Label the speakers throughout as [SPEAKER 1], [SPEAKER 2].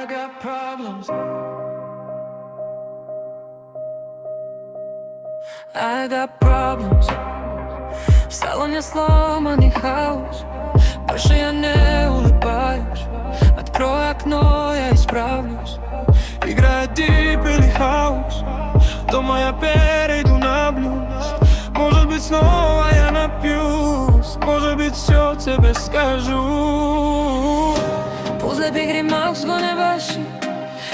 [SPEAKER 1] I got problems. I got problems. В салоне сломанный хаос. Больше я не улыбаюсь. Открой окно, я исправлюсь. Играет дип или хаус. Дома я перейду на блюз. Может быть снова я напьюсь. Может быть все тебе скажу. Пузле пигримаус гонебаши.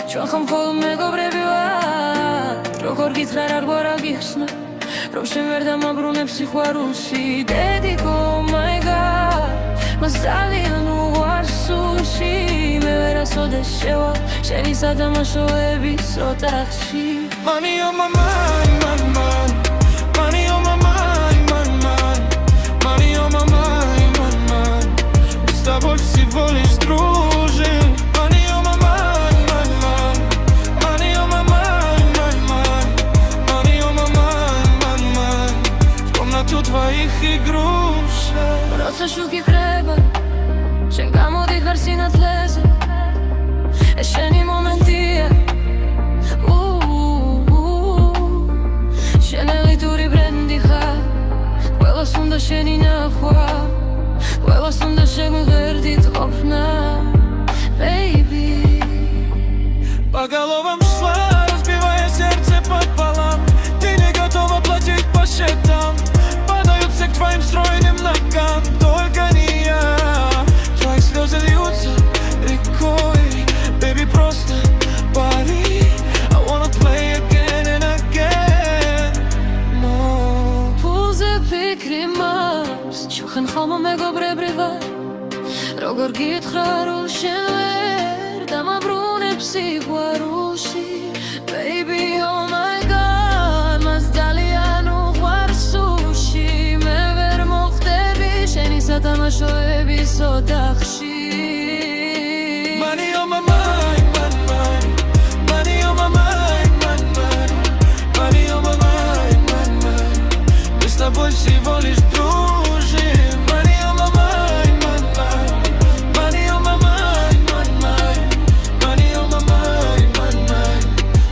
[SPEAKER 1] Чон хам холм мегобреби вარ. Როგორ გითხრა რა გვარა გიხსნა რომ შენ ვერ დამაბრუნებ სიყვარულში დედიკო my god მას ძალიან უყვარს სუში მე ვერასოდეს შევალ შენი სადამაშოების ოთახში Money on my mind, man, man Money on my mind, man, man Money on my mind, man, man Мы с тобой всего лишь дружим Money on my mind, man, man Money on my mind, man, man Money on my mind, man, man В комнату твоих игрушек Просто шуки хлеба შენ გამოდიხარ სინათლეზე ეს შენი მომენტია შენელი დური ბრენდი ხარ ყველას უნდა შენი ნახვა ყველას უნდა შეგვიღერდით ყოფნა baby По головам шла разбивая сердце пополам Ты не готова платить по счетам Подаются к твоим стройным ногам Только не я Твои слезы льются рекой Baby, просто пари I wanna play again and again No Пулзе ფიქრი მას ჩვენ ხალხმა მეგობრები ვარ როგორ გითხრა შენ ვერ დამაბრუნებ სიყვარულში Baby, oh my god მას ძალიან უყვარს სუში მე ვერ მოხდები შენი სადამაშოების ოთახში Money on my mind, man, man Money on my mind, man, man Money on my mind, man, man Мы с тобой всего лишь дружим Money on my mind, man, man Money on my mind, man, man Money on my mind, man, man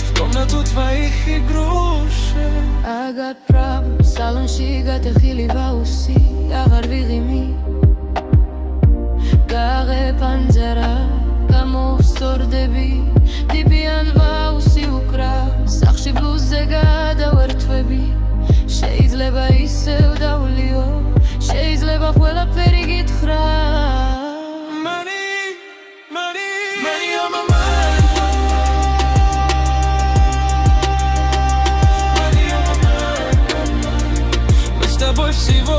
[SPEAKER 1] В комнату твоих игрушек I got problems სალონში გატეხილი ვაუსი აღარ ვიღიმი გააღებ ანძარა გამოვსწორდები დიბიან ვაუსი უკრა სახში ბლუზზე გადავერთვები შეიძლება ისევ დავლიო შეიძლება ყველაფერი გითხრა Money, money, money on my mind Money on my mind Мы с тобой всего